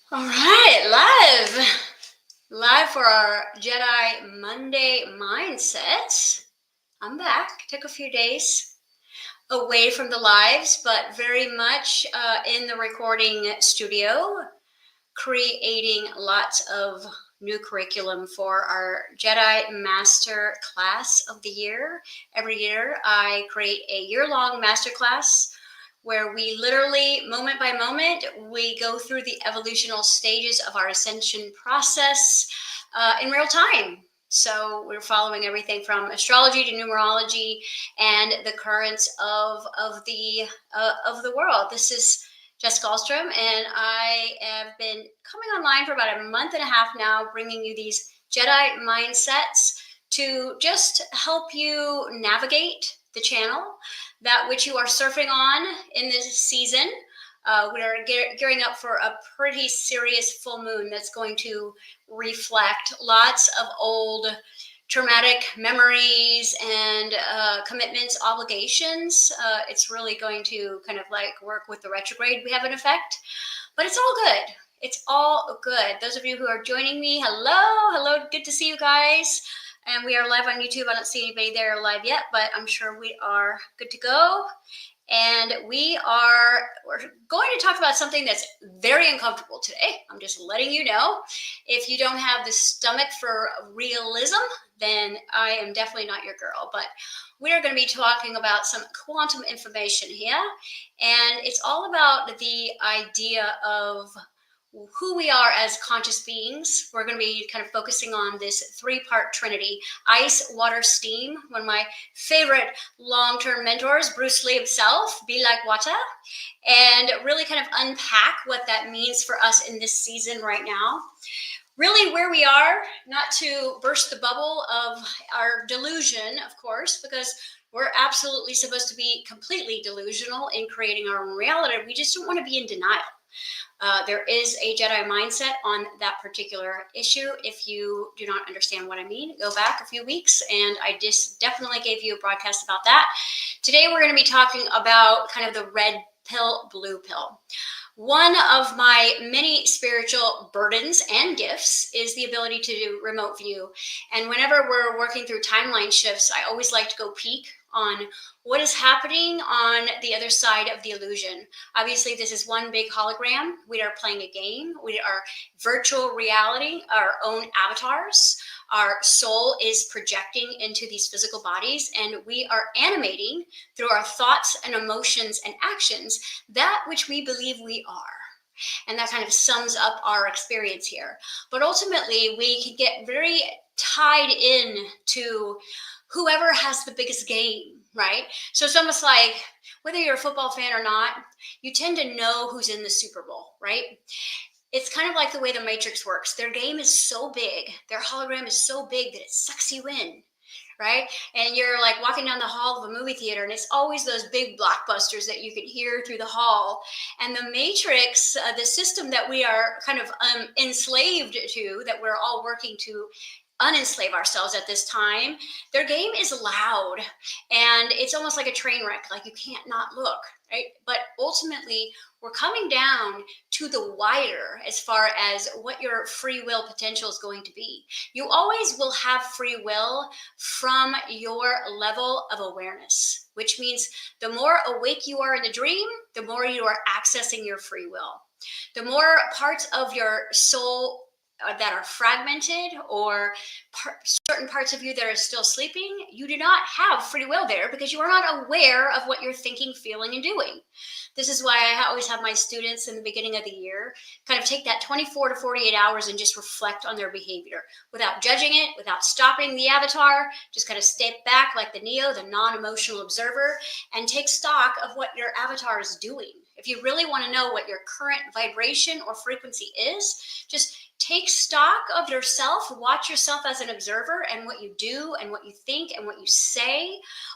All right, live for our Jedi Monday Mindset. I'm back. Took a few days away from the lives, but very much in the recording studio, creating lots of new curriculum for our Jedi Master Class of the year. Every year, I create a year-long master class where we literally, moment by moment, we go through the evolutional stages of our ascension process in real time. So we're following everything from astrology to numerology and the currents of the world. This is Jessica Alstrom, and I have been coming online for about a month and a half now, bringing you these Jedi mindsets to just help you navigate the channel, that which you are surfing on in this season. We are gearing up for a pretty serious full moon that's going to reflect lots of old traumatic memories and commitments, obligations. It's really going to kind of like work with the retrograde we have in effect, but it's all good. It's all good. Those of you who are joining me, hello, good to see you guys. And we are live on YouTube. I don't see anybody there live yet, but I'm sure we are good to go. And we're going to talk about something that's very uncomfortable today. I'm just letting you know. If you don't have the stomach for realism, then I am definitely not your girl. But we are going to be talking about some quantum information here. And it's all about the idea of who we are as conscious beings. We're going to be kind of focusing on this three-part Trinity: ice, water, steam. One of my favorite long-term mentors, Bruce Lee himself, be like water, and really kind of unpack what that means for us in this season right now. Really where we are, not to burst the bubble of our delusion, of course, because we're absolutely supposed to be completely delusional in creating our own reality. We just don't want to be in denial. There is a Jedi mindset on that particular issue. If you do not understand what I mean, go back a few weeks, and I just definitely gave you a broadcast about that. Today, we're going to be talking about kind of the red pill, blue pill. One of my many spiritual burdens and gifts is the ability to do remote view. And whenever we're working through timeline shifts, I always like to go peek on what is happening on the other side of the illusion. Obviously, this is one big hologram. We are playing a game. We are virtual reality, our own avatars. Our soul is projecting into these physical bodies, and we are animating through our thoughts and emotions and actions that which we believe we are. And that kind of sums up our experience here. But ultimately, we can get very tied in to whoever has the biggest game, right? So it's almost like, whether you're a football fan or not, you tend to know who's in the Super Bowl, right? It's kind of like the way the Matrix works. Their game is so big, their hologram is so big that it sucks you in, right? And you're like walking down the hall of a movie theater, and it's always those big blockbusters that you can hear through the hall. And the Matrix, the system that we are kind of enslaved to, that we're all working to unenslave ourselves at this time, their game is loud, and it's almost like a train wreck. Like, you can't not look, right? But ultimately, we're coming down to the wire as far as what your free will potential is going to be. You always will have free will from your level of awareness, which means the more awake you are in the dream, the more you are accessing your free will. The more parts of your soul that are fragmented, or certain parts of you that are still sleeping, you do not have free will there, because you are not aware of what you're thinking, feeling, and doing. This is why I always have my students in the beginning of the year kind of take that 24 to 48 hours and just reflect on their behavior without judging it, without stopping the avatar. Just kind of step back like the Neo, the non-emotional observer, and take stock of what your avatar is doing. If you really want to know what your current vibration or frequency is, just take stock of yourself, watch yourself as an observer, and what you do and what you think and what you say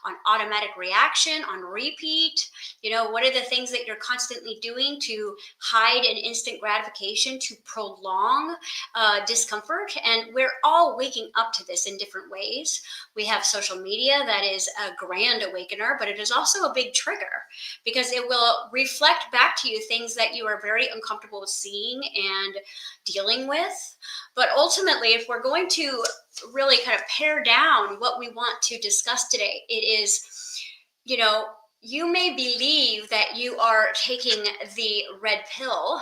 on automatic reaction, on repeat. What are the things that you're constantly doing to hide an instant gratification, to prolong discomfort? And we're all waking up to this in different ways. We have social media that is a grand awakener, but it is also a big trigger, because it will reflect reflect back to you things that you are very uncomfortable with seeing and dealing with. But ultimately, if we're going to really kind of pare down what we want to discuss today, it is, you may believe that you are taking the red pill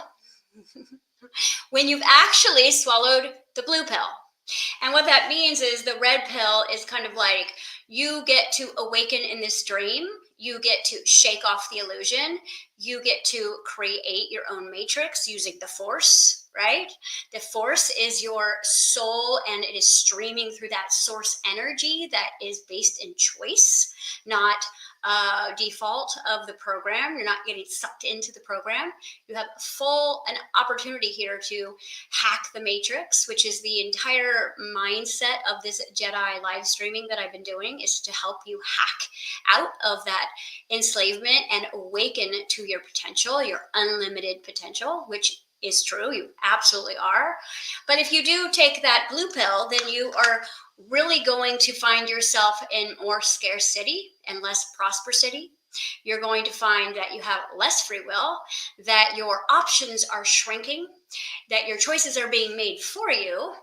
when you've actually swallowed the blue pill. And what that means is the red pill is kind of like you get to awaken in this dream. You get to shake off the illusion. You get to create your own matrix using the force, right? The force is your soul, and it is streaming through that source energy that is based in choice, not default of the program. You're not getting sucked into the program. You have an opportunity here to hack the matrix, which is the entire mindset of this Jedi live streaming that I've been doing, is to help you hack out of that enslavement and awaken to your potential, your unlimited potential, which is true. You absolutely are. But if you do take that blue pill, then you are really going to find yourself in more scarcity and less prosperity. You're going to find that you have less free will, that your options are shrinking, that your choices are being made for you,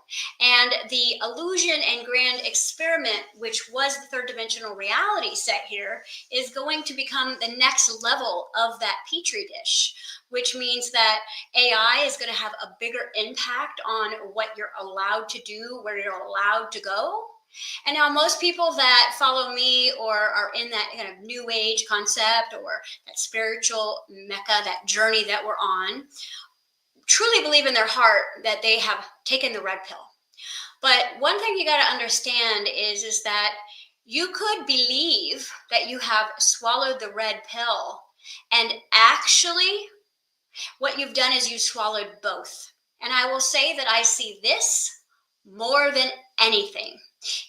and the illusion and grand experiment, which was the third dimensional reality set here, is going to become the next level of that petri dish, which means that AI is going to have a bigger impact on what you're allowed to do, where you're allowed to go. And now most people that follow me or are in that kind of new age concept or that spiritual mecca, that journey that we're on, truly believe in their heart that they have taken the red pill. But one thing you got to understand is that you could believe that you have swallowed the red pill, and actually what you've done is you swallowed both. And I will say that I see this more than anything.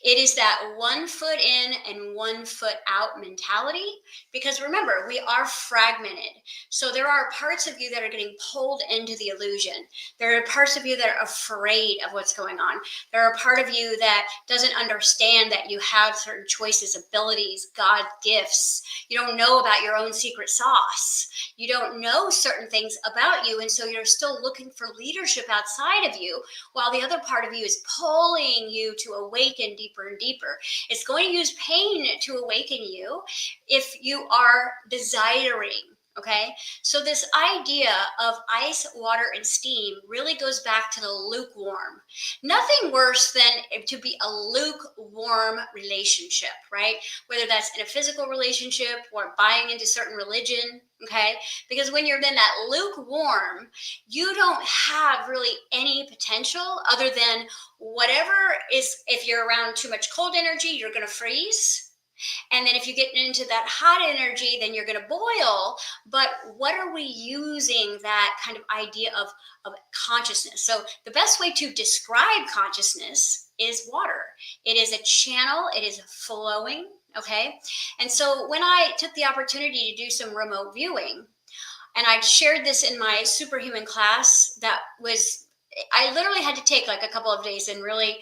It is that 1 foot in and 1 foot out mentality, because remember, we are fragmented. So there are parts of you that are getting pulled into the illusion. There are parts of you that are afraid of what's going on. There are part of you that doesn't understand that you have certain choices, abilities, God gifts. You don't know about your own secret sauce. You don't know certain things about you. And so you're still looking for leadership outside of you, while the other part of you is pulling you to awaken deeper and deeper. It's going to use pain to awaken you if you are desiring. Okay, so this idea of ice, water, and steam really goes back to the lukewarm. Nothing worse than to be a lukewarm relationship, right? Whether that's in a physical relationship or buying into certain religion, okay? Because when you're in that lukewarm, you don't have really any potential other than whatever is, if you're around too much cold energy, you're going to freeze. And then if you get into that hot energy, then you're going to boil. But what are we using that kind of idea of consciousness? So the best way to describe consciousness is water. It is a channel. It is flowing. Okay. And so when I took the opportunity to do some remote viewing, and I shared this in my superhuman class, I literally had to take like a couple of days and really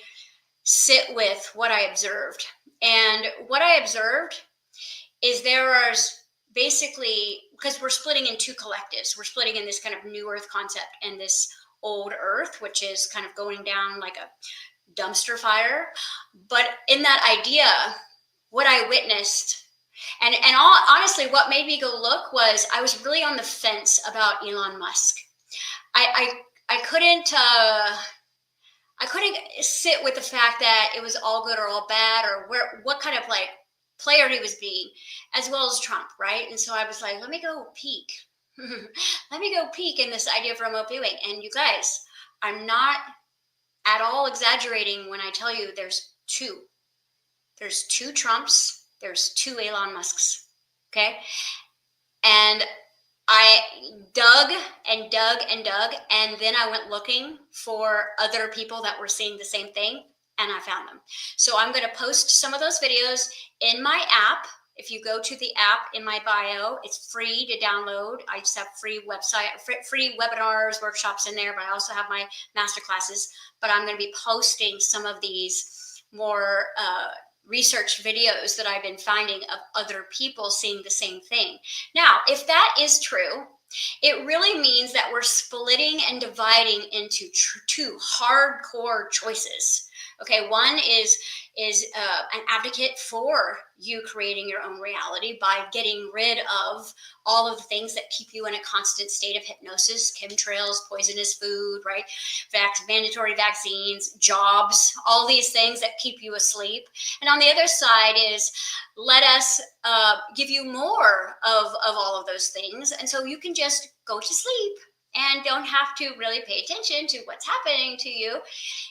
sit with what I observed. And what I observed is there are basically, because we're splitting in two collectives, we're splitting in this kind of new earth concept and this old earth, which is kind of going down like a dumpster fire. But in that idea, what I witnessed, and honestly, what made me go look was I was really on the fence about Elon Musk. I couldn't sit with the fact that it was all good or all bad, or what kind of like player he was being, as well as Trump, right? And so I was like, let me go peek. Let me go peek in this idea of remote viewing. And you guys, I'm not at all exaggerating when I tell you there's two. There's 2 Trumps. There's 2 Elon Musks. Okay? And I dug and dug and dug, and then I went looking for other people that were seeing the same thing, and I found them. So I'm going to post some of those videos in my app. If you go to the app in my bio, it's free to download. I just have free webinars, workshops in there, but I also have my master classes. But I'm going to be posting some of these more research videos that I've been finding of other people seeing the same thing. Now, if that is true, It really means that we're splitting and dividing into two hardcore choices. Okay, one is an advocate for you creating your own reality by getting rid of all of the things that keep you in a constant state of hypnosis, chemtrails, poisonous food, right? Mandatory vaccines, jobs, all these things that keep you asleep. And on the other side is let us give you more of all of those things. And so you can just go to sleep and don't have to really pay attention to what's happening to you.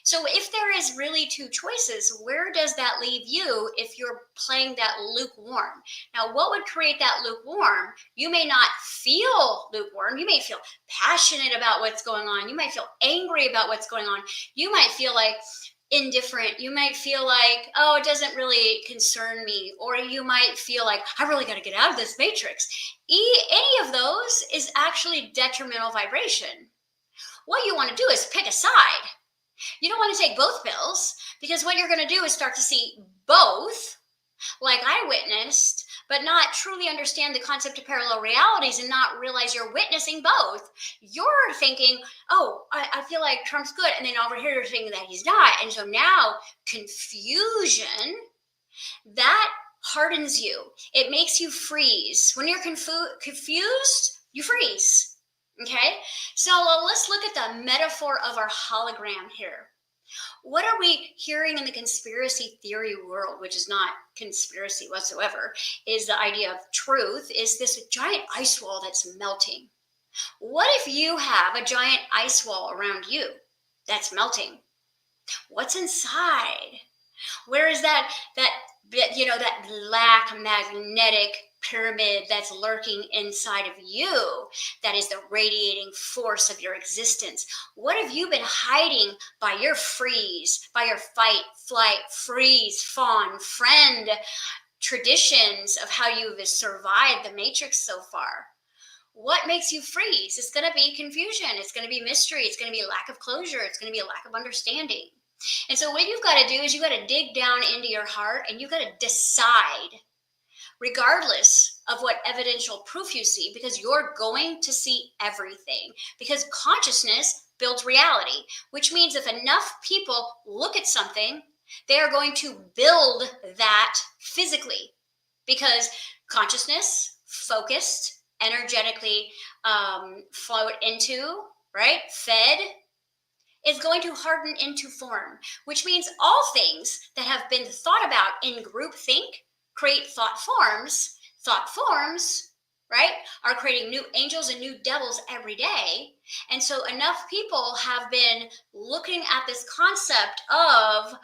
So if there is really two choices, where does that leave you if you're playing that lukewarm? Now, what would create that lukewarm? You may not feel lukewarm. You may feel passionate about what's going on. You might feel angry about what's going on. You might feel like indifferent. You might feel like, oh, it doesn't really concern me. Or you might feel like, I really got to get out of this matrix. Any of those is actually detrimental vibration. What you want to do is pick a side. You don't want to take both pills, because what you're going to do is start to see both, like I witnessed, but not truly understand the concept of parallel realities and not realize you're witnessing both. You're thinking, oh, I feel like Trump's good. And then over here, you're thinking that he's not. And so now confusion, that hardens you. It makes you freeze. When you're confused, you freeze. Okay, so let's look at the metaphor of our hologram here. What are we hearing in the conspiracy theory world, which is not conspiracy whatsoever, is the idea of truth, is this giant ice wall that's melting. What if you have a giant ice wall around you that's melting? What's inside? Where is that black magnetic pyramid that's lurking inside of you, that is the radiating force of your existence? What have you been hiding by your freeze, by your fight, flight, freeze, fawn, friend traditions of how you've survived the matrix so far? What makes you freeze? It's going to be confusion. It's going to be mystery. It's going to be a lack of closure. It's going to be a lack of understanding. And so what you've got to do is you've got to dig down into your heart and you've got to decide, regardless of what evidential proof you see, because you're going to see everything, because consciousness builds reality, which means if enough people look at something, they are going to build that physically, because consciousness, focused, energetically flowed into, right, fed, is going to harden into form, which means all things that have been thought about in groupthink create thought forms. Thought forms, right, are creating new angels and new devils every day. And so enough people have been looking at this concept of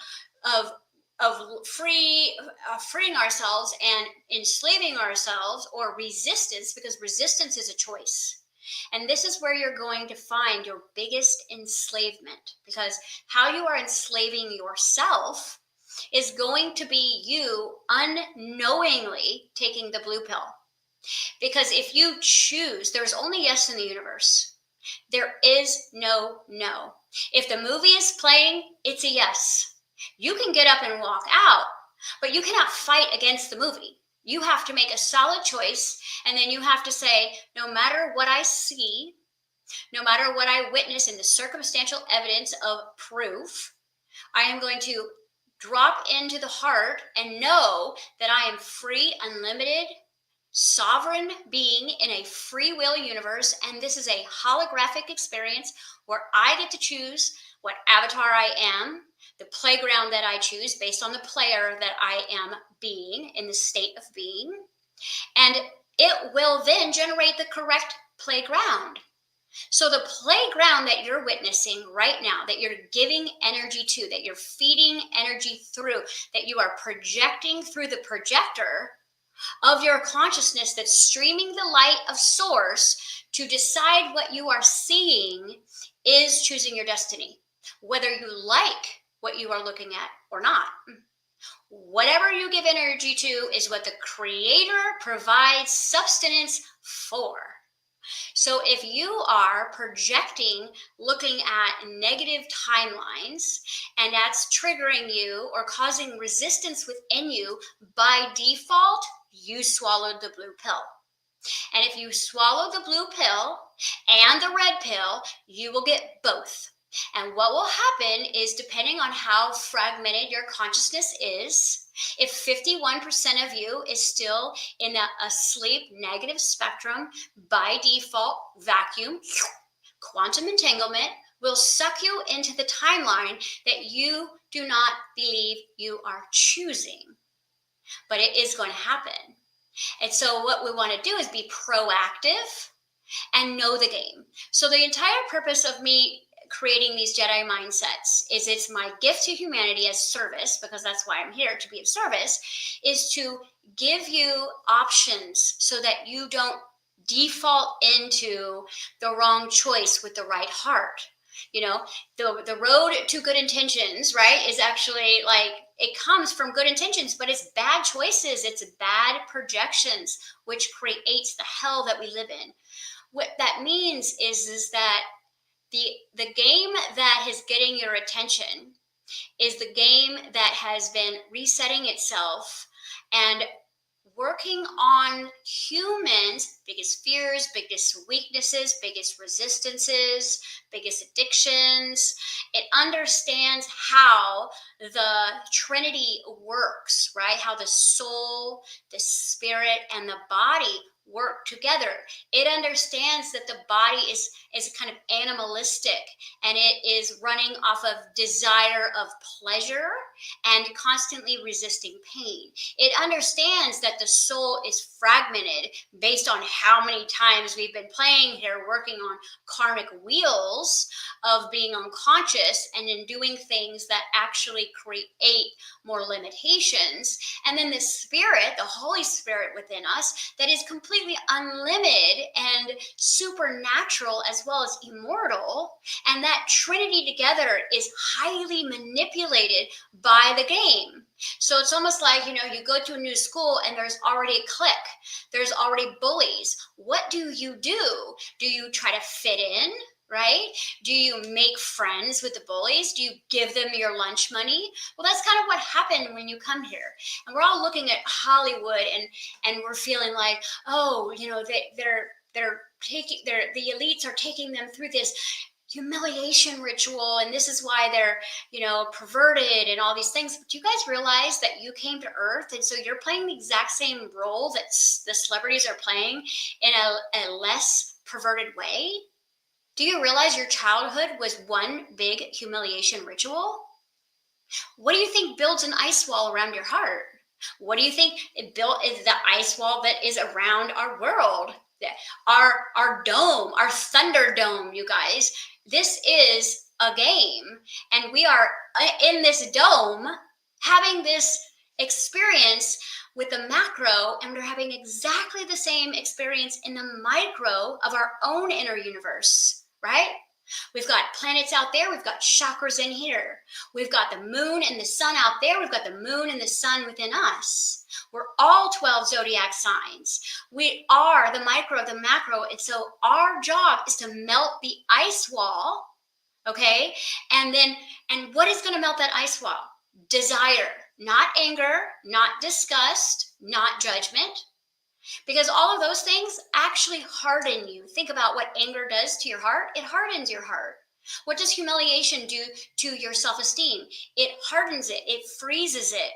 freeing ourselves and enslaving ourselves, or resistance, because resistance is a choice. And this is where you're going to find your biggest enslavement, because how you are enslaving yourself is going to be you unknowingly taking the blue pill. Because if you choose, there's only yes in the universe. There is no no. If the movie is playing, it's a yes. You can get up and walk out, but you cannot fight against the movie. You have to make a solid choice, and then you have to say, no matter what I see, no matter what I witness in the circumstantial evidence of proof, I am going to drop into the heart and know that I am free, unlimited, sovereign being in a free will universe, and this is a holographic experience where I get to choose what avatar I am, the playground that I choose based on the player that I am being in the state of being, and it will then generate the correct playground. So the playground that you're witnessing right now, that you're giving energy to, that you're feeding energy through, that you are projecting through the projector of your consciousness that's streaming the light of source to decide what you are seeing, is choosing your destiny, whether you like what you are looking at or not. Whatever you give energy to is what the Creator provides sustenance for. So if you are projecting, looking at negative timelines, and that's triggering you or causing resistance within you, by default, you swallowed the blue pill. And if you swallow the blue pill and the red pill, you will get both. And what will happen is, depending on how fragmented your consciousness is, if 51% of you is still in a asleep negative spectrum, by default, vacuum, quantum entanglement will suck you into the timeline that you do not believe you are choosing. But it is going to happen. And so what we want to do is be proactive and know the game. So the entire purpose of me creating these Jedi mindsets is, it's my gift to humanity as service, because that's why I'm here, to be of service, is to give you options so that you don't default into the wrong choice with the right heart. You know, the road to good intentions, right, is actually like, it comes from good intentions, but it's bad choices, it's bad projections, which creates the hell that we live in. What that means is that the game that is getting your attention is the game that has been resetting itself and working on humans' biggest fears, biggest weaknesses, biggest resistances, biggest addictions. It understands how the Trinity works, right? How the soul, the spirit, and the body work together. It understands that the body is kind of animalistic, and it is running off of desire of pleasure and constantly resisting pain. It understands that the soul is fragmented based on how many times we've been playing here, working on karmic wheels of being unconscious and in doing things that actually create more limitations. And then the spirit, the Holy Spirit within us, that is completely unlimited and supernatural as well as immortal. And that Trinity together is highly manipulated by the game. So it's almost like, you go to a new school and there's already a clique. There's already bullies. What do? Do you try to fit in? Right? Do you make friends with the bullies? Do you give them your lunch money? Well, that's kind of what happened when you come here. And we're all looking at Hollywood and we're feeling like, oh, they're taking the elites are taking them through this humiliation ritual, and this is why they're perverted and all these things. But do you guys realize that you came to Earth, and so you're playing the exact same role that the celebrities are playing in a less perverted way? Do you realize your childhood was one big humiliation ritual? What do you think builds an ice wall around your heart? What do you think it built is the ice wall that is around our world? Our dome, our thunder dome, you guys. This is a game, and we are in this dome having this experience with the macro, and we're having exactly the same experience in the micro of our own inner universe, right? We've got planets out there. We've got chakras in here. We've got the moon and the sun out there. We've got the moon and the sun within us. We're all 12 zodiac signs. We are the micro, the macro. And so our job is to melt the ice wall. Okay. And what is going to melt that ice wall? Desire, not anger, not disgust, not judgment. Because all of those things actually harden you. Think about what anger does to your heart. It hardens your heart. What does humiliation do to your self-esteem? It hardens it. It freezes it.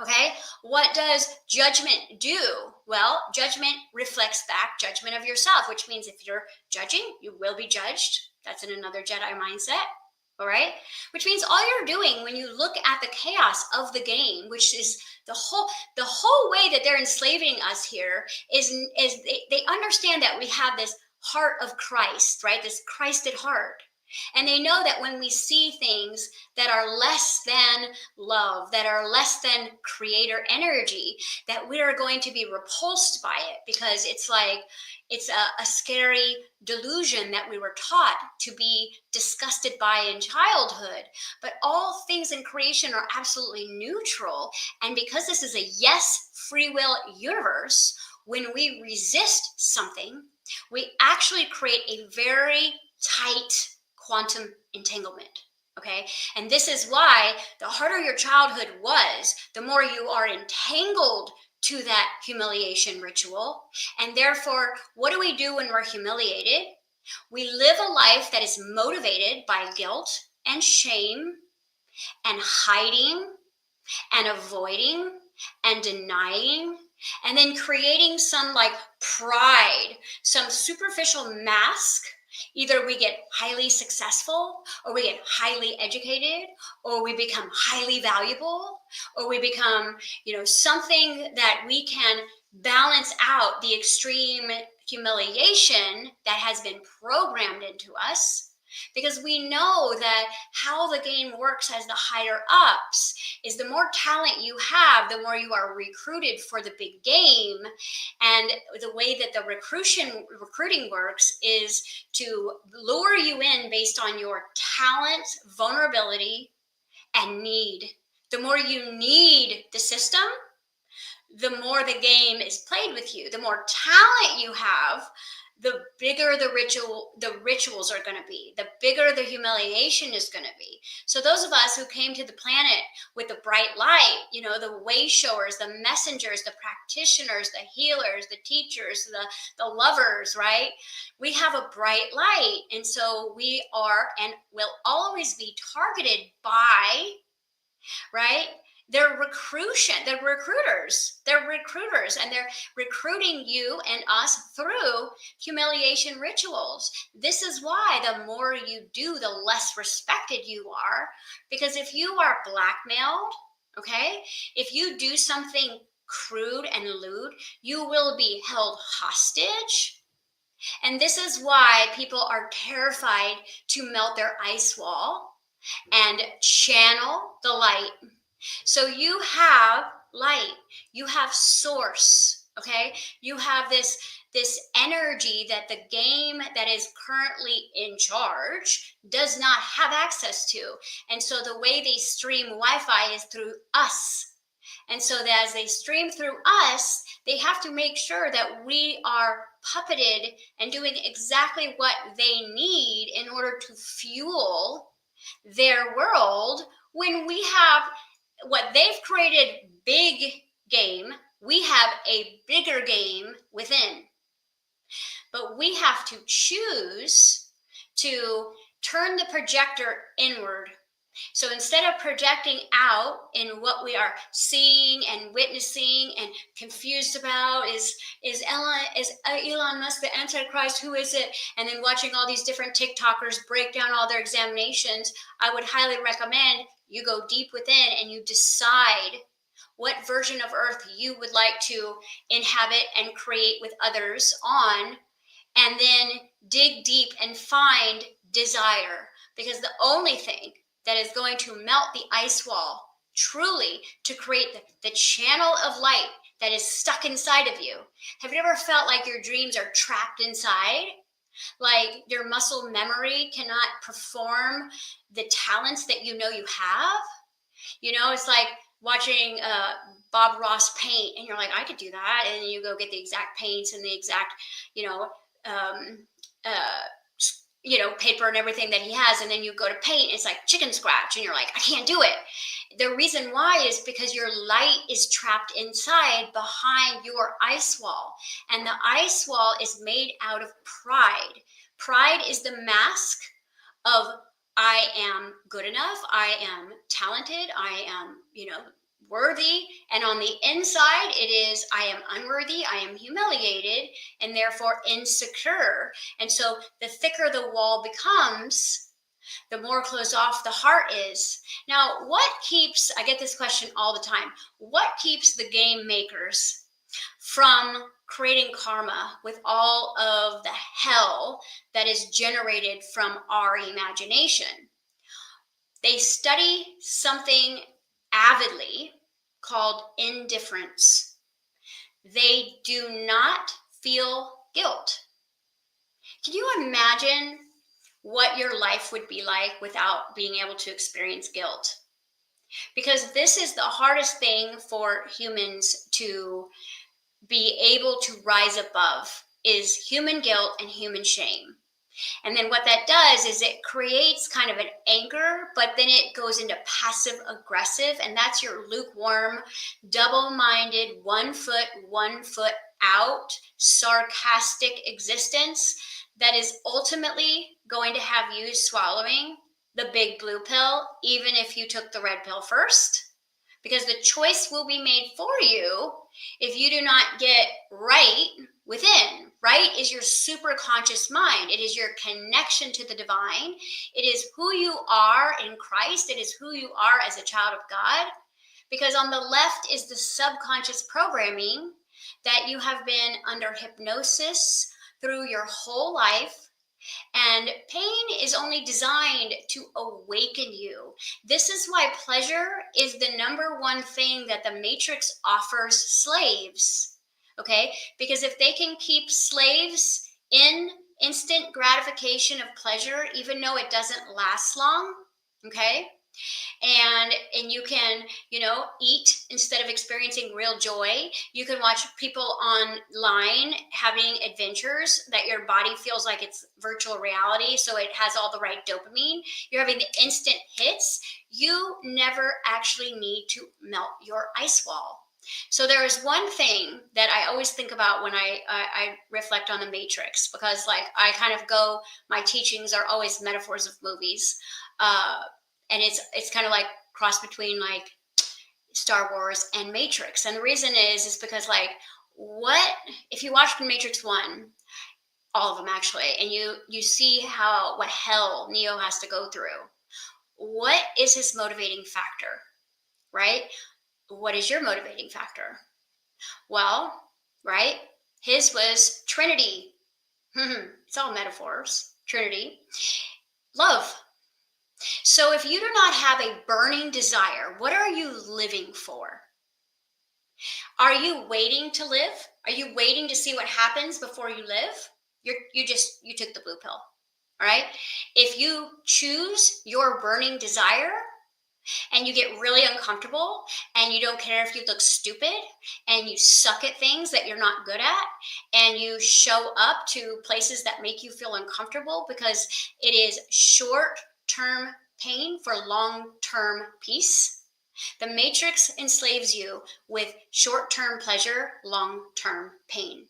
Okay? What does judgment do? Well, judgment reflects back judgment of yourself, which means if you're judging, you will be judged. That's in another Jedi mindset. All right, which means all you're doing when you look at the chaos of the game, which is the whole way that they're enslaving us here, is they understand that we have this heart of Christ, right? This Christed heart. And they know that when we see things that are less than love, that are less than creator energy, that we are going to be repulsed by it, because it's like, it's a scary delusion that we were taught to be disgusted by in childhood. But all things in creation are absolutely neutral. And because this is a yes, free will universe, when we resist something, we actually create a very tight quantum entanglement. Okay. And this is why the harder your childhood was, the more you are entangled to that humiliation ritual. And therefore, what do we do when we're humiliated? We live a life that is motivated by guilt and shame and hiding and avoiding and denying, and then creating some like pride, some superficial mask. Either we get highly successful, or we get highly educated, or we become highly valuable, or we become, something that we can balance out the extreme humiliation that has been programmed into us. Because we know that how the game works as the higher ups is the more talent you have, the more you are recruited for the big game. And the way that the recruiting works is to lure you in based on your talent, vulnerability, and need. The more you need the system, the more the game is played with you. The more talent you have, the bigger the rituals are going to be, the bigger the humiliation is going to be. So those of us who came to the planet with the bright light, the way showers, the messengers, the practitioners, the healers, the teachers, the lovers, right? We have a bright light. And so we are and will always be targeted by, right? They're recruiters, and they're recruiting you and us through humiliation rituals. This is why the more you do, the less respected you are. Because if you are blackmailed, okay, if you do something crude and lewd, you will be held hostage. And this is why people are terrified to melt their ice wall and channel the light. So you have light, you have source, okay? You have this energy that the game that is currently in charge does not have access to. And so the way they stream Wi-Fi is through us. And so that as they stream through us, they have to make sure that we are puppeted and doing exactly what they need in order to fuel their world. When we have what they've created, big game, we have a bigger game within. But we have to choose to turn the projector inward. So instead of projecting out in what we are seeing and witnessing and confused about, is Elon Musk the Antichrist? Who is it? And then watching all these different TikTokers break down all their examinations, I would highly recommend you go deep within and you decide what version of Earth you would like to inhabit and create with others on, and then dig deep and find desire. Because the only thing that is going to melt the ice wall truly to create the channel of light that is stuck inside of you. Have you ever felt like your dreams are trapped inside? Like your muscle memory cannot perform the talents that you have? It's like watching Bob Ross paint, and you're like, I could do that. And then you go get the exact paints and the exact, paper and everything that he has, and then you go to paint, it's like chicken scratch, and you're like, I can't do it. The reason why is because your light is trapped inside behind your ice wall, and the ice wall is made out of pride. Pride is the mask of I am good enough, I am talented, I am, worthy. And on the inside, it is I am unworthy, I am humiliated, and therefore insecure. And so the thicker the wall becomes, the more closed off the heart is. Now, I get this question all the time, what keeps the game makers from creating karma with all of the hell that is generated from our imagination? They study something avidly called indifference. They do not feel guilt. Can you imagine what your life would be like without being able to experience guilt? Because this is the hardest thing for humans to be able to rise above, is human guilt and human shame. And then what that does is it creates kind of an anger, but then it goes into passive aggressive. And that's your lukewarm, double minded, 1 foot out, sarcastic existence that is ultimately going to have you swallowing the big blue pill, even if you took the red pill first. Because the choice will be made for you if you do not get right within. Right is your super conscious mind. It is your connection to the divine. It is who you are in Christ. It is who you are as a child of God. Because on the left is the subconscious programming that you have been under hypnosis through your whole life. And pain is only designed to awaken you. This is why pleasure is the number one thing that the Matrix offers slaves. Okay? Because if they can keep slaves in instant gratification of pleasure, even though it doesn't last long, okay? And you can eat instead of experiencing real joy. You can watch people online having adventures that your body feels like it's virtual reality, so it has all the right dopamine. You're having the instant hits. You never actually need to melt your ice wall. So there is one thing that I always think about when I reflect on the Matrix, because I kind of go, my teachings are always metaphors of movies. And it's kind of like cross between like Star Wars and Matrix. And the reason is because what if you watch Matrix 1, all of them actually, and you see what hell Neo has to go through. What is his motivating factor, right? What is your motivating factor? Well, right, his was Trinity. It's all metaphors. Trinity. Love. So if you do not have a burning desire, what are you living for? Are you waiting to live? Are you waiting to see what happens before you live? You took the blue pill. All right. If you choose your burning desire and you get really uncomfortable and you don't care if you look stupid and you suck at things that you're not good at and you show up to places that make you feel uncomfortable because it is short-term pain for long-term peace. The Matrix enslaves you with short-term pleasure, long-term pain.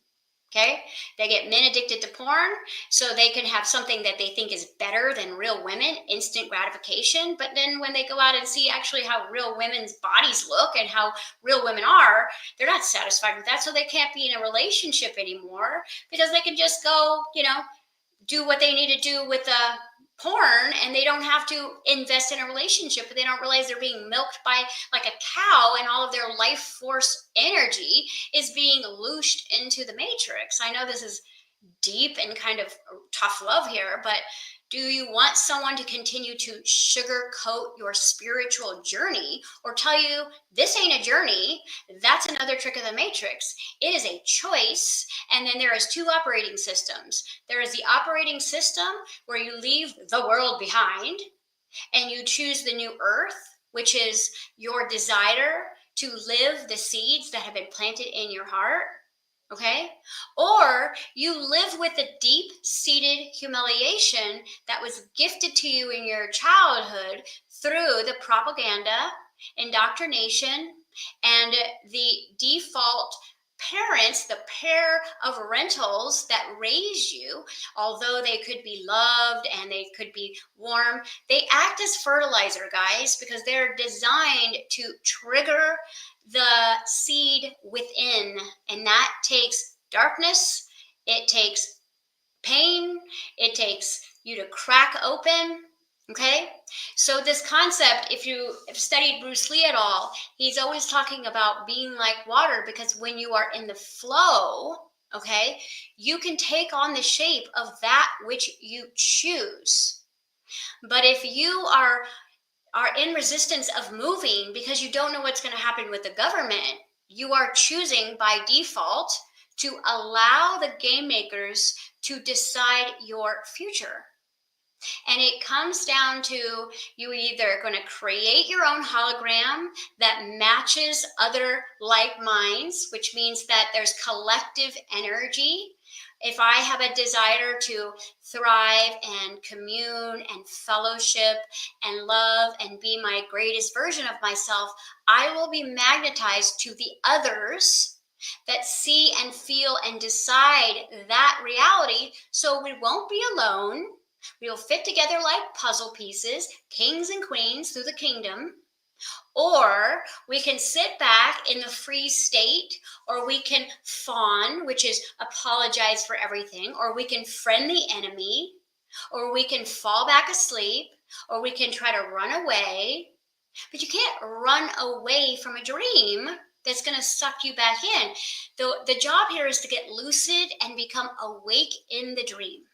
Okay? They get men addicted to porn so they can have something that they think is better than real women, instant gratification. But then when they go out and see actually how real women's bodies look and how real women are, they're not satisfied with that. So they can't be in a relationship anymore because they can just go, do what they need to do with porn, and they don't have to invest in a relationship, but they don't realize they're being milked by like a cow, and all of their life force energy is being loosed into the Matrix. I know this is deep and kind of tough love here, but do you want someone to continue to sugarcoat your spiritual journey or tell you this ain't a journey? That's another trick of the Matrix. It is a choice. And then there is two operating systems. There is the operating system where you leave the world behind and you choose the new earth, which is your desire to live the seeds that have been planted in your heart. Okay? Or you live with the deep-seated humiliation that was gifted to you in your childhood through the propaganda, indoctrination, and the default parents, the pair of rentals that raise you, although they could be loved and they could be warm, they act as fertilizer, guys, because they're designed to trigger the seed within, and that takes darkness, it takes pain, it takes you to crack open. Okay, so this concept, if you have studied Bruce Lee at all, he's always talking about being like water, because when you are in the flow, okay, you can take on the shape of that which you choose. But if you are in resistance of moving because you don't know what's going to happen with the government, you are choosing by default to allow the game makers to decide your future. And it comes down to you either going to create your own hologram that matches other like minds, which means that there's collective energy If I have a desire to thrive and commune and fellowship and love and be my greatest version of myself, I will be magnetized to the others that see and feel and decide that reality. So we won't be alone. We will fit together like puzzle pieces, kings and queens through the kingdom. Or we can sit back in the free state, or we can fawn, which is apologize for everything, or we can friend the enemy, or we can fall back asleep, or we can try to run away. But you can't run away from a dream that's going to suck you back in. The job here is to get lucid and become awake in the dream.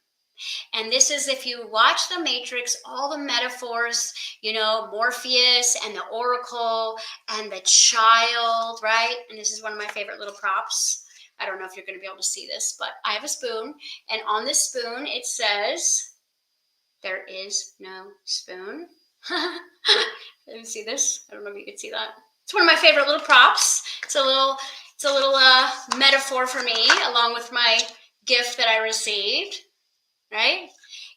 And this is, if you watch The Matrix, all the metaphors, Morpheus and the Oracle and the child, right? And this is one of my favorite little props. I don't know if you're going to be able to see this, but I have a spoon. And on this spoon, it says, there is no spoon. Let me see this. I don't know if you can see that. It's one of my favorite little props. It's a little metaphor for me, along with my gift that I received. Right?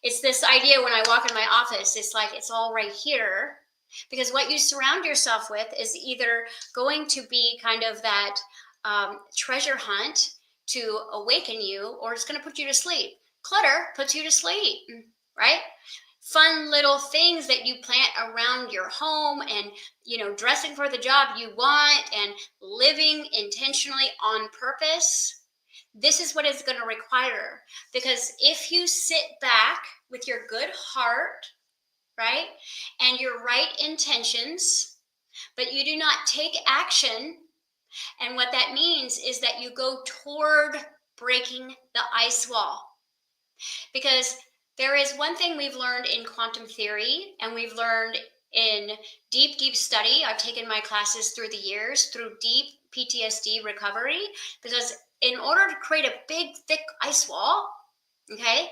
It's this idea when I walk in my office, it's like it's all right here, because what you surround yourself with is either going to be kind of that treasure hunt to awaken you, or it's going to put you to sleep. Clutter puts you to sleep, right? Fun little things that you plant around your home, and dressing for the job you want, and living intentionally on purpose. This is what it's going to require, because if you sit back with your good heart, right, and your right intentions, but you do not take action, and what that means is that you go toward breaking the ice wall. Because there is one thing we've learned in quantum theory, and we've learned in deep study. I've taken my classes through the years, through deep PTSD recovery, because in order to create a big, thick ice wall, okay,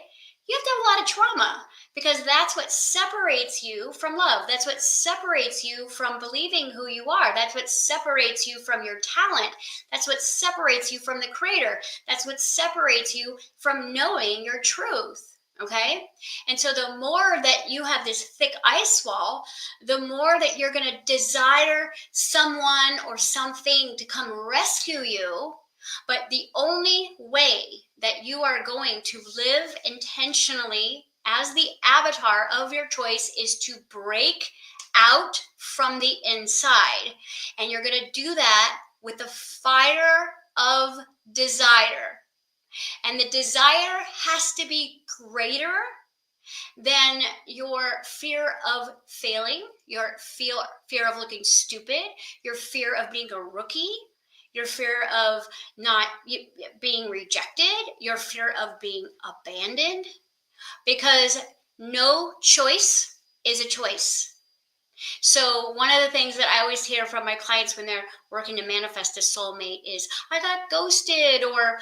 you have to have a lot of trauma, because that's what separates you from love. That's what separates you from believing who you are. That's what separates you from your talent. That's what separates you from the creator. That's what separates you from knowing your truth. Okay. And so the more that you have this thick ice wall, the more that you're going to desire someone or something to come rescue you. But the only way that you are going to live intentionally as the avatar of your choice is to break out from the inside. And you're going to do that with the fire of desire. And the desire has to be greater than your fear of failing, your fear of looking stupid, your fear of being a rookie, your fear of not being rejected, your fear of being abandoned, because no choice is a choice. So one of the things that I always hear from my clients when they're working to manifest a soulmate is, I got ghosted, or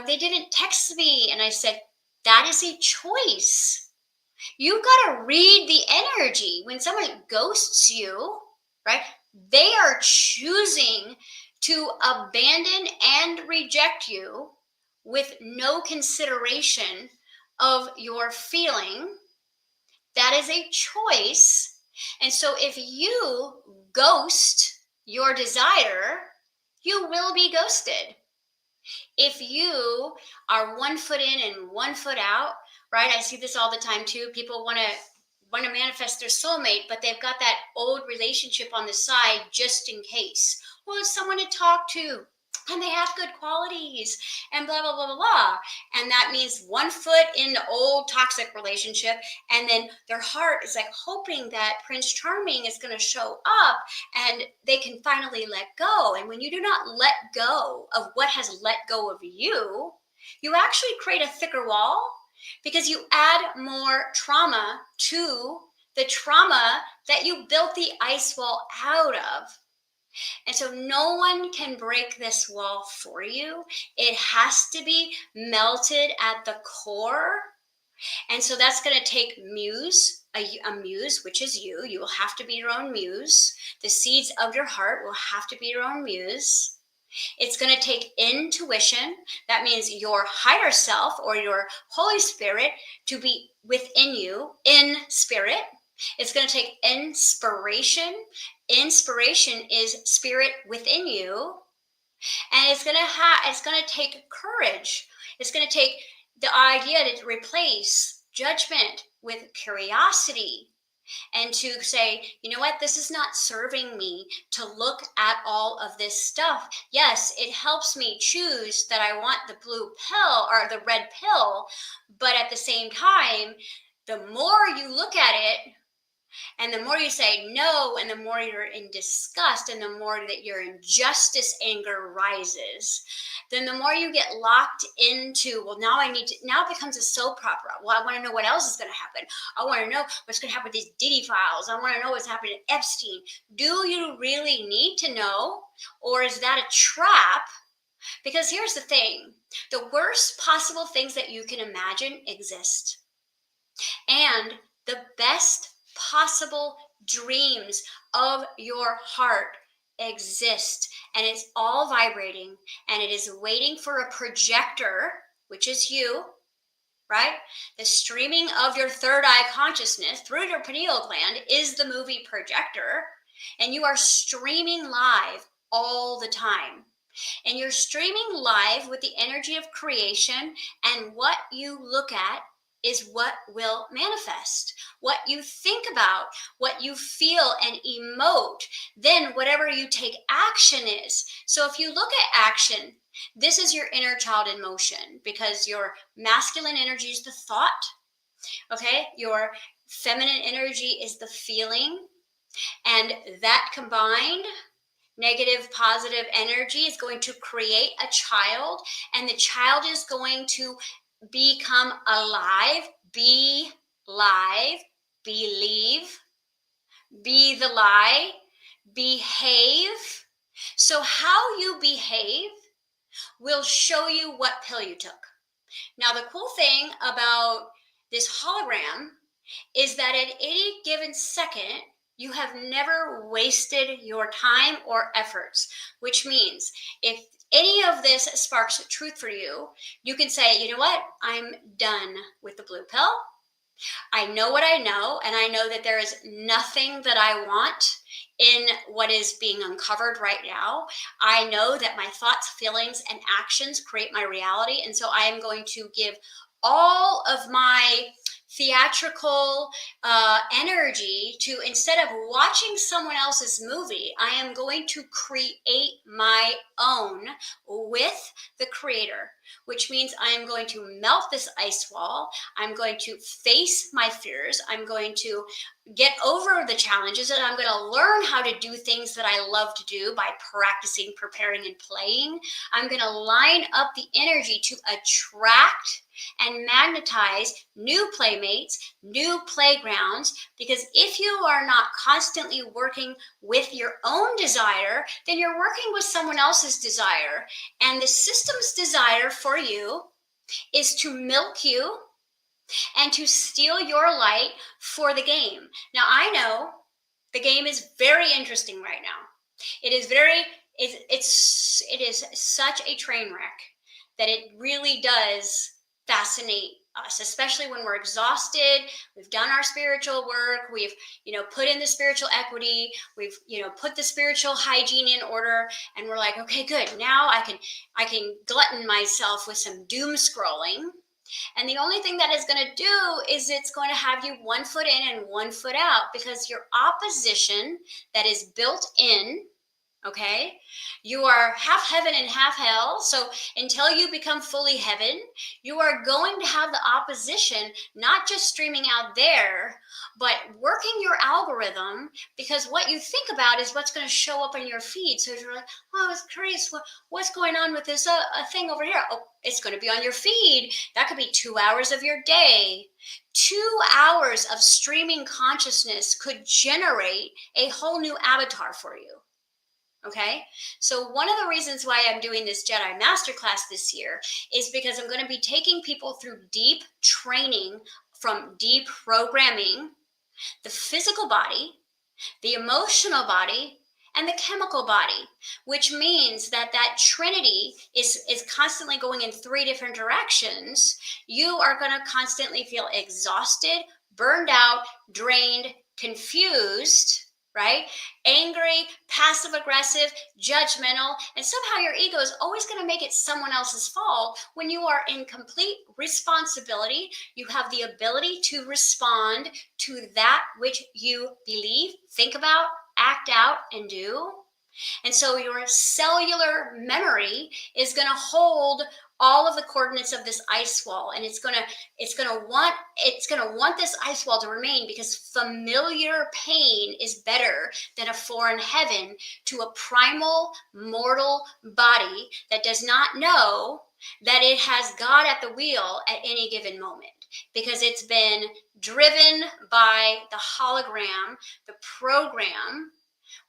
they didn't text me. And I said, that is a choice. You got to read the energy. When someone ghosts you, right, they are choosing to abandon and reject you with no consideration of your feeling. That is a choice. And so if you ghost your desire, you will be ghosted. If you are 1 foot in and 1 foot out, right? I see this all the time too. People want to manifest their soulmate, but they've got that old relationship on the side just in case. Well, it's someone to talk to, and they have good qualities, and blah, blah, blah, blah, blah. And that means 1 foot in the old toxic relationship, and then their heart is like hoping that Prince Charming is going to show up and they can finally let go. And when you do not let go of what has let go of you, you actually create a thicker wall, because you add more trauma to the trauma that you built the ice wall out of. And so no one can break this wall for you. It has to be melted at the core. And so that's going to take a muse, which is you. You will have to be your own muse. The seeds of your heart will have to be your own muse. It's going to take intuition. That means your higher self or your Holy Spirit to be within you in spirit. It's going to take inspiration. Inspiration is spirit within you. And it's going to take courage. It's going to take the idea to replace judgment with curiosity, and to say, you know what, this is not serving me to look at all of this stuff. Yes, it helps me choose that I want the blue pill or the red pill, but at the same time, the more you look at it, and the more you say no, and the more you're in disgust, and the more that your injustice anger rises, then the more you get locked into, well, now it becomes a soap opera. Well, I want to know what else is going to happen. I want to know what's going to happen with these Diddy files. I want to know what's happening to Epstein. Do you really need to know? Or is that a trap? Because here's the thing. The worst possible things that you can imagine exist. And the best possible dreams of your heart exist, and it's all vibrating, and it is waiting for a projector, which is you, right? The streaming of your third eye consciousness through your pineal gland is the movie projector, and you are streaming live all the time. And you're streaming live with the energy of creation, and what you look at is what will manifest. What you think about, what you feel and emote, then whatever you take action is. So if you look at action, this is your inner child in motion, because your masculine energy is the thought, okay? Your feminine energy is the feeling, and that combined negative positive energy is going to create a child, and the child is going to become alive, be live, believe, be the lie, behave. So how you behave will show you what pill you took. Now, the cool thing about this hologram is that at any given second, you have never wasted your time or efforts, which means if any of this sparks truth for you, you can say, you know what, I'm done with the blue pill. I know what I know, and I know that there is nothing that I want in what is being uncovered right now. I know that my thoughts, feelings, and actions create my reality, and so I am going to give all of my theatrical energy to, instead of watching someone else's movie, I am going to create my own with the creator, which means I am going to melt this ice wall. I'm going to face my fears. I'm going to get over the challenges, and I'm going to learn how to do things that I love to do by practicing, preparing, and playing. I'm going to line up the energy to attract and magnetize new playmates, new playgrounds, because if you are not constantly working with your own desire, then you're working with someone else's desire. And the system's desire for you is to milk you and to steal your light for the game. Now, I know the game is very interesting right now. It is it is such a train wreck that it really does fascinate us, especially when we're exhausted. We've done our spiritual work. We've, put in the spiritual equity. We've, put the spiritual hygiene in order, and we're like, okay, good. Now I can glutton myself with some doom scrolling. And the only thing that is going to do is it's going to have you 1 foot in and 1 foot out, because your opposition that is built in, okay, you are half heaven and half hell. So until you become fully heaven, you are going to have the opposition not just streaming out there, but working your algorithm, because what you think about is what's going to show up on your feed. So you're like, oh, I was curious, what's going on with this thing over here? Oh, it's going to be on your feed. That could be 2 hours of your day. 2 hours of streaming consciousness could generate a whole new avatar for you. Okay, so one of the reasons why I'm doing this Jedi Masterclass this year is because I'm going to be taking people through deep training from deprogramming the physical body, the emotional body, and the chemical body, which means that that Trinity is constantly going in three different directions. You are going to constantly feel exhausted, burned out, drained, confused, right? Angry, passive aggressive, judgmental, and somehow your ego is always going to make it someone else's fault when you are in complete responsibility. You have the ability to respond to that which you believe, think about, act out, and do. And so your cellular memory is going to hold all of the coordinates of this ice wall, and it's going to want this ice wall to remain, because familiar pain is better than a foreign heaven to a primal mortal body that does not know that it has God at the wheel at any given moment, because it's been driven by the hologram, the program,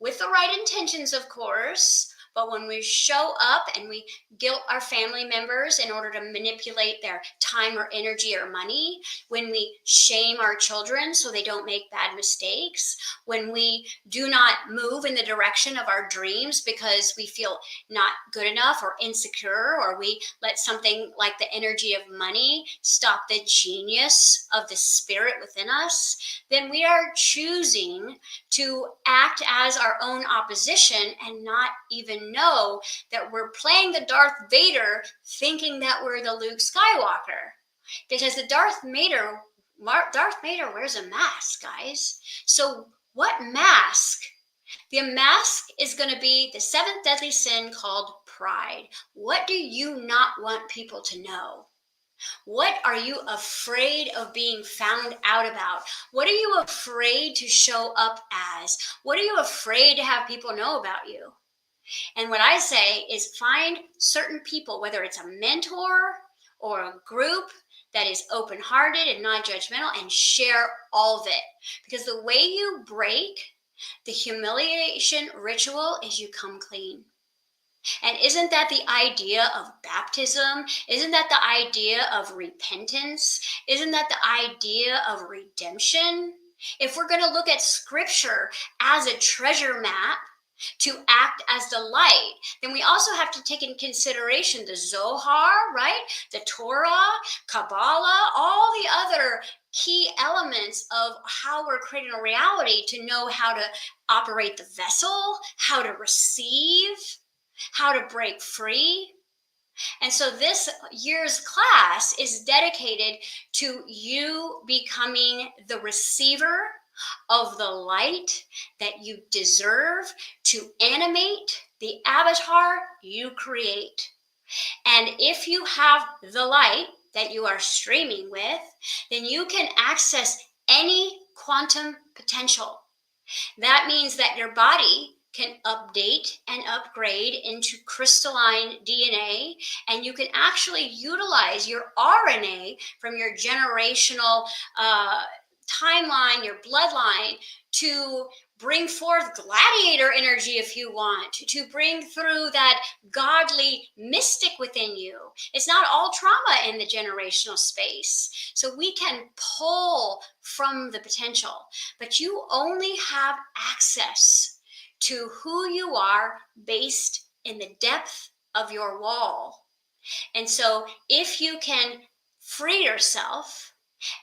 with the right intentions, of course. But when we show up and we guilt our family members in order to manipulate their time or energy or money, when we shame our children so they don't make bad mistakes, when we do not move in the direction of our dreams because we feel not good enough or insecure, or we let something like the energy of money stop the genius of the spirit within us, then we are choosing to act as our own opposition and not even know that we're playing the Darth Vader, thinking that we're the Luke Skywalker. Because the Darth Vader wears a mask, guys. So what mask? The mask is going to be the seventh deadly sin called pride. What do you not want people to know? What are you afraid of being found out about? What are you afraid to show up as? What are you afraid to have people know about you? And what I say is find certain people, whether it's a mentor or a group that is open-hearted and non-judgmental, and share all of it. Because the way you break the humiliation ritual is you come clean. And isn't that the idea of baptism? Isn't that the idea of repentance? Isn't that the idea of redemption? If we're going to look at scripture as a treasure map to act as the light, then we also have to take in consideration the Zohar, right? The Torah, Kabbalah, all the other key elements of how we're creating a reality, to know how to operate the vessel, how to receive, how to break free. And so this year's class is dedicated to you becoming the receiver of the light that you deserve to animate the avatar you create. And if you have the light that you are streaming with, then you can access any quantum potential. That means that your body can update and upgrade into crystalline DNA, and you can actually utilize your RNA from your generational timeline, your bloodline, to bring forth gladiator energy if you want, to bring through that godly mystic within you. It's not all trauma in the generational space. So we can pull from the potential, but you only have access to who you are based in the depth of your wall. And so if you can free yourself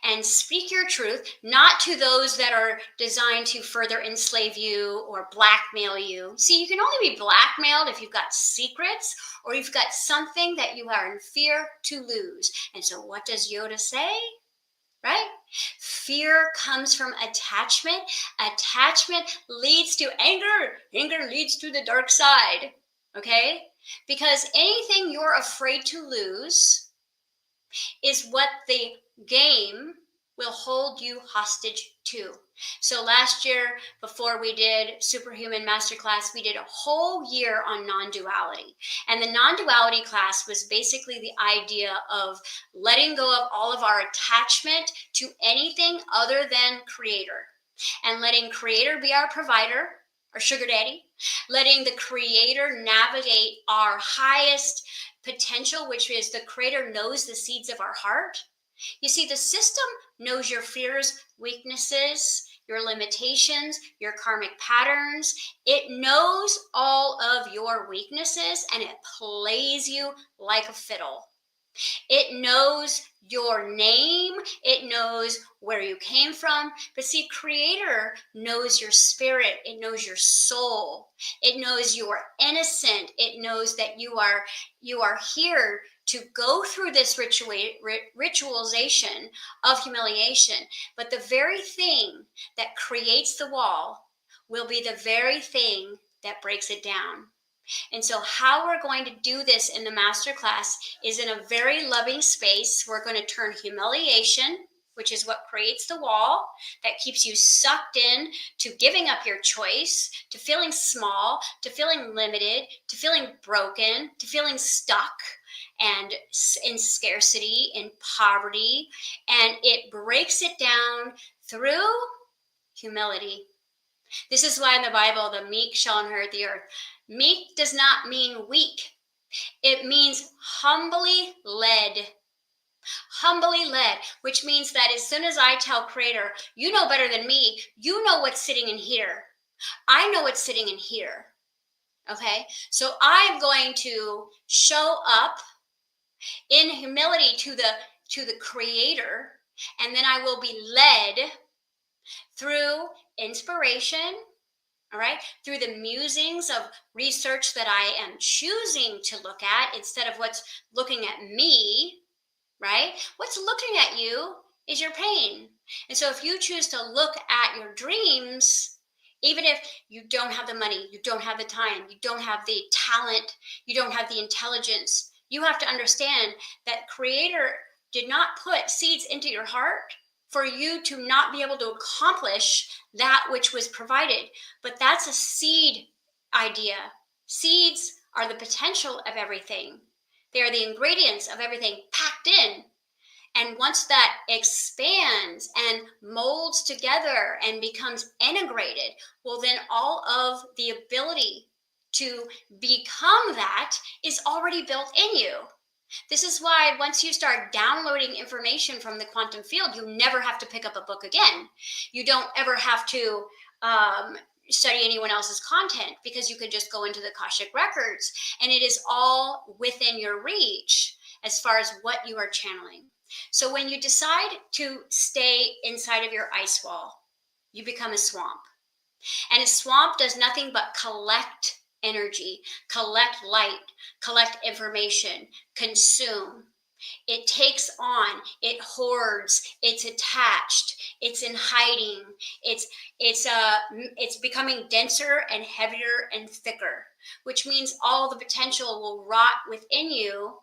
and speak your truth, not to those that are designed to further enslave you or blackmail you. See, you can only be blackmailed if you've got secrets or you've got something that you are in fear to lose. And so what does Yoda say? Right? Fear comes from attachment. Attachment leads to anger. Anger leads to the dark side. Okay? Because anything you're afraid to lose is what the game will hold you hostage to. So last year, before we did Superhuman Masterclass, we did a whole year on non-duality. And the non-duality class was basically the idea of letting go of all of our attachment to anything other than Creator. And letting Creator be our provider, our sugar daddy. Letting the Creator navigate our highest potential, which is the Creator knows the seeds of our heart. You see, the system knows your fears, weaknesses, your limitations, your karmic patterns. It knows all of your weaknesses and it plays you like a fiddle. It knows your name. It knows where you came from. But see, Creator knows your spirit. It knows your soul. It knows you are innocent. It knows that you are here to go through this ritualization of humiliation. But the very thing that creates the wall will be the very thing that breaks it down. And so how we're going to do this in the masterclass is in a very loving space. We're going to turn humiliation, which is what creates the wall that keeps you sucked in to giving up your choice, to feeling small, to feeling limited, to feeling broken, to feeling stuck and in scarcity, in poverty. And it breaks it down through humility. This is why in the Bible, the meek shall inherit the earth. Meek does not mean weak. It means humbly led. Humbly led, which means that as soon as I tell Creator, you know better than me, you know what's sitting in here. I know what's sitting in here. Okay? So I'm going to show up in humility to the Creator, and then I will be led through inspiration, all right, through the musings of research that I am choosing to look at instead of what's looking at me, right? What's looking at you is your pain. And so if you choose to look at your dreams, even if you don't have the money, you don't have the time, you don't have the talent, you don't have the intelligence, you have to understand that Creator did not put seeds into your heart for you to not be able to accomplish that which was provided. But that's a seed idea. Seeds are the potential of everything. They are the ingredients of everything packed in. And once that expands and molds together and becomes integrated, well, then all of the ability to become that is already built in you. This is why once you start downloading information from the quantum field, you never have to pick up a book again. You don't ever have to study anyone else's content because you can just go into the Akashic records and it is all within your reach as far as what you are channeling. So when you decide to stay inside of your ice wall, you become a swamp. And a swamp does nothing but collect energy, collect light, collect information, consume. It takes on, it hoards, it's attached, it's in hiding, it's becoming denser and heavier and thicker, which means all the potential will rot within you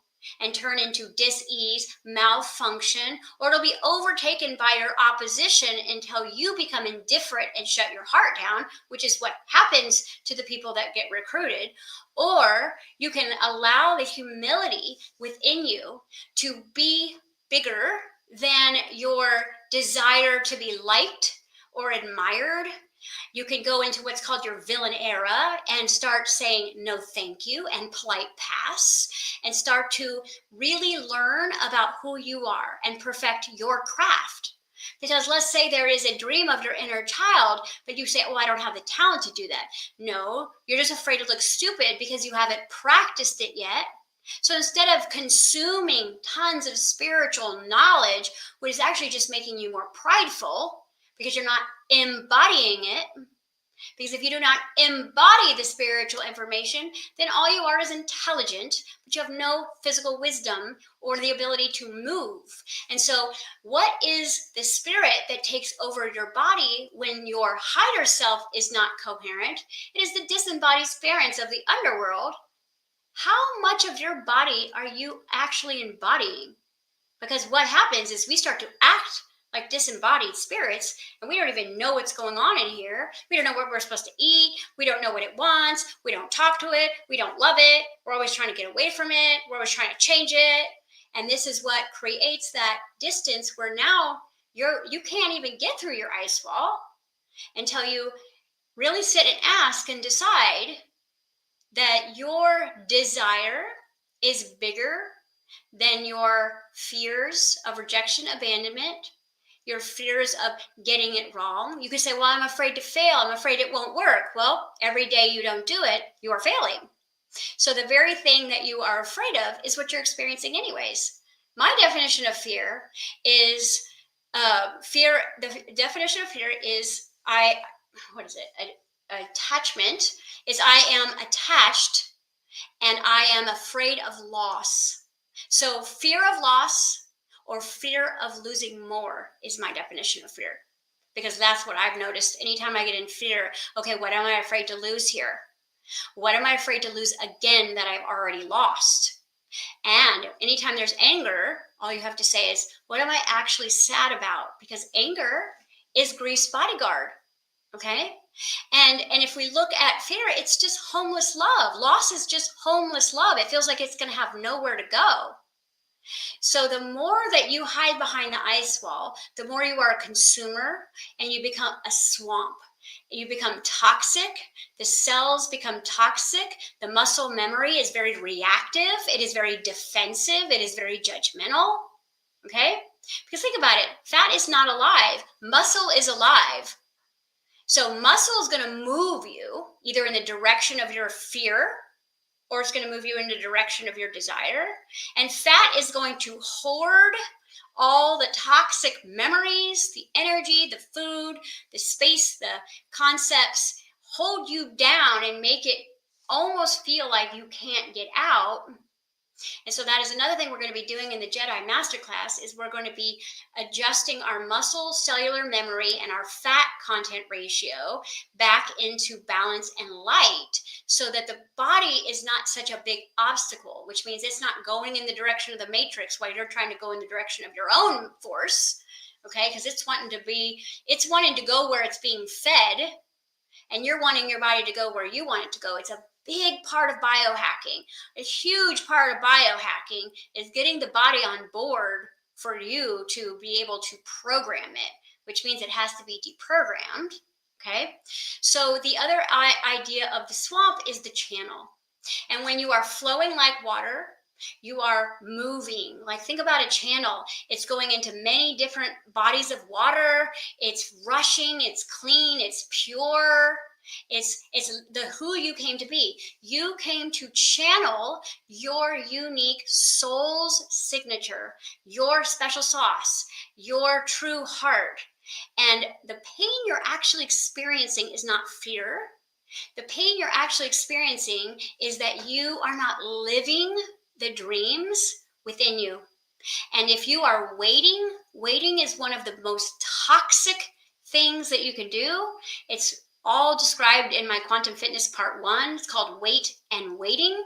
and turn into dis-ease, malfunction, or it'll be overtaken by your opposition until you become indifferent and shut your heart down, which is what happens to the people that get recruited. Or you can allow the humility within you to be bigger than your desire to be liked or admired. You can go into what's called your villain era and start saying no thank you and polite pass and start to really learn about who you are and perfect your craft. Because let's say there is a dream of your inner child, but you say, oh, I don't have the talent to do that. No, you're just afraid to look stupid because you haven't practiced it yet. So instead of consuming tons of spiritual knowledge, which is actually just making you more prideful because you're not embodying it, because if you do not embody the spiritual information, then all you are is intelligent, but you have no physical wisdom or the ability to move. And so what is the spirit that takes over your body when your higher self is not coherent? It is the disembodied spirits of the underworld. How much of your body are you actually embodying? Because what happens is we start to act like disembodied spirits, and we don't even know what's going on in here. We don't know what we're supposed to eat. We don't know what it wants. We don't talk to it. We don't love it. We're always trying to get away from it. We're always trying to change it. And this is what creates that distance where now you can't even get through your ice wall until you really sit and ask and decide that your desire is bigger than your fears of rejection, abandonment, your fears of getting it wrong. You could say, well, I'm afraid to fail. I'm afraid it won't work. Well, every day you don't do it, you are failing. So the very thing that you are afraid of is what you're experiencing anyways. My definition of fear is fear. The definition of fear is attachment is I am attached and I am afraid of loss. So fear of loss or fear of losing more is my definition of fear, because that's what I've noticed. Anytime I get in fear, okay, what am I afraid to lose here? What am I afraid to lose again that I've already lost? And anytime there's anger, all you have to say is, what am I actually sad about? Because anger is grief's bodyguard. Okay. And if we look at fear, it's just homeless love. Loss is just homeless love. It feels like it's going to have nowhere to go. So the more that you hide behind the ice wall, the more you are a consumer and you become a swamp. You become toxic. The cells become toxic. The muscle memory is very reactive. It is very defensive. It is very judgmental. Okay? Because think about it. Fat is not alive. Muscle is alive. So muscle is going to move you either in the direction of your fear or it's going to move you in the direction of your desire. And fat is going to hoard all the toxic memories, the energy, the food, the space, the concepts, hold you down and make it almost feel like you can't get out. And so that is another thing we're going to be doing in the Jedi Masterclass is we're going to be adjusting our muscle cellular memory and our fat content ratio back into balance and light so that the body is not such a big obstacle, which means it's not going in the direction of the matrix while you're trying to go in the direction of your own force. Okay, because it's wanting to go where it's being fed, and you're wanting your body to go where you want it to go. It's a big part of biohacking. A huge part of biohacking is getting the body on board for you to be able to program it, which means it has to be deprogrammed. Okay. So the other idea of the swamp is the channel. And when you are flowing like water, you are moving. Like think about a channel. It's going into many different bodies of water. It's rushing. It's clean. It's pure. It's the who you came to be. You came to channel your unique soul's signature, your special sauce, your true heart. And the pain you're actually experiencing is not fear. The pain you're actually experiencing is that you are not living the dreams within you. And if you are waiting is one of the most toxic things that you can do. It's all described in my Quantum Fitness Part 1. It's called Wait and Waiting.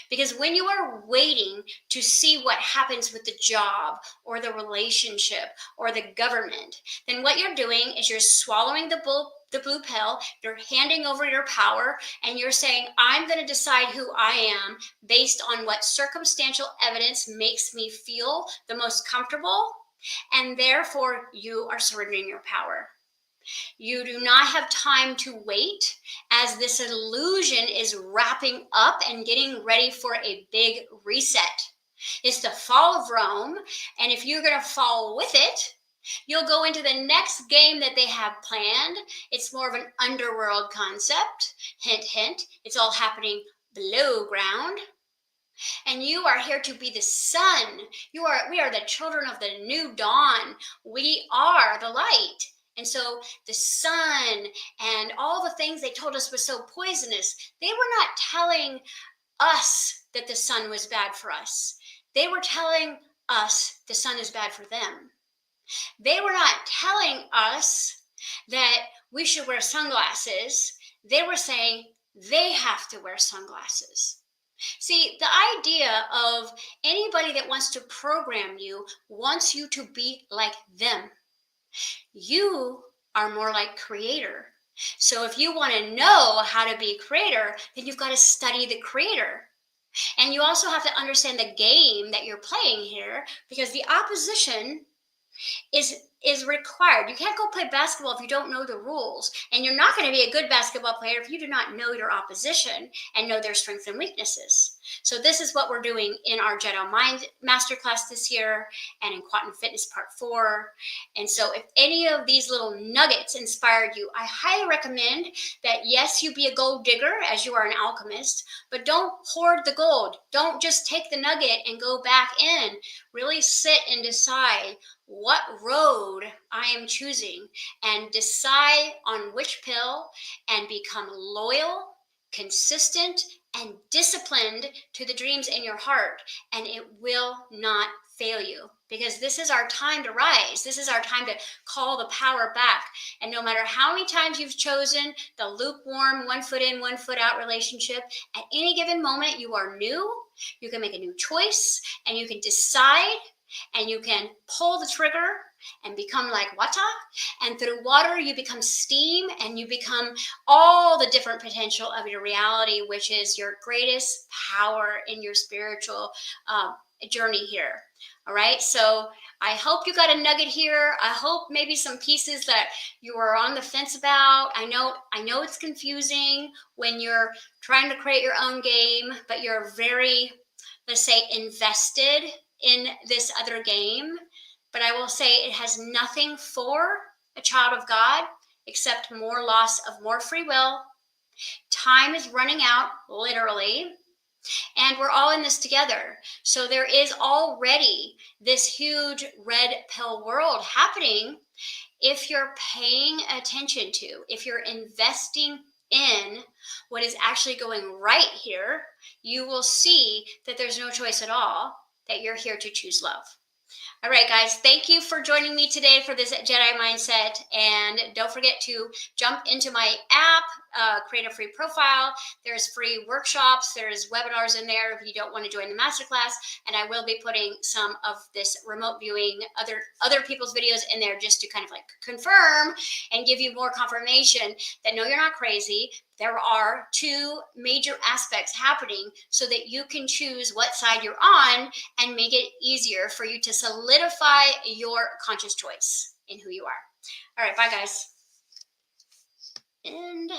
Because when you are waiting to see what happens with the job or the relationship or the government, then what you're doing is you're swallowing the blue pill, you're handing over your power, and you're saying, I'm going to decide who I am based on what circumstantial evidence makes me feel the most comfortable, and therefore you are surrendering your power. You do not have time to wait as this illusion is wrapping up and getting ready for a big reset. It's the fall of Rome, and if you're going to fall with it, you'll go into the next game that they have planned. It's more of an underworld concept. Hint, hint. It's all happening below ground. And you are here to be the sun. We are the children of the new dawn. We are the light. And so the sun and all the things they told us was so poisonous, they were not telling us that the sun was bad for us. They were telling us the sun is bad for them. They were not telling us that we should wear sunglasses. They were saying they have to wear sunglasses. See, the idea of anybody that wants to program you wants you to be like them. You are more like creator. So if you want to know how to be a creator, then you've got to study the creator. And you also have to understand the game that you're playing here, because the opposition is required. You can't go play basketball if you don't know the rules. And you're not going to be a good basketball player if you do not know your opposition and know their strengths and weaknesses. So this is what we're doing in our Jedi Mind Masterclass this year and in Quantum Fitness Part 4. And so if any of these little nuggets inspired you, I highly recommend that, yes, you be a gold digger as you are an alchemist, but don't hoard the gold. Don't just take the nugget and go back in. Really sit and decide what road I am choosing and decide on which pill and become loyal, consistent, and disciplined to the dreams in your heart, and it will not fail you, because this is our time to rise. This is our time to call the power back. And no matter how many times you've chosen the lukewarm, 1 foot in, 1 foot out relationship, at any given moment you are new. You can make a new choice, and you can decide, and you can pull the trigger and become like water. And through water, you become steam, and you become all the different potential of your reality, which is your greatest power in your spiritual journey here. All right. So I hope you got a nugget here. I hope maybe some pieces that you were on the fence about. I know it's confusing when you're trying to create your own game, but you're very, let's say, invested in this other game. But I will say it has nothing for a child of God except more loss of more free will. Time is running out, literally, and we're all in this together. So there is already this huge red pill world happening. If you're paying attention to, if you're investing in what is actually going right here, you will see that there's no choice at all, that you're here to choose love. All right, guys, thank you for joining me today for this Jedi Mindset. And don't forget to jump into my app, create a free profile. There's free workshops. There's webinars in there if you don't want to join the masterclass. And I will be putting some of this remote viewing, other people's videos in there, just to kind of like confirm and give you more confirmation that no, you're not crazy. There are 2 major aspects happening so that you can choose what side you're on and make it easier for you to solidify your conscious choice in who you are. All right, bye guys. And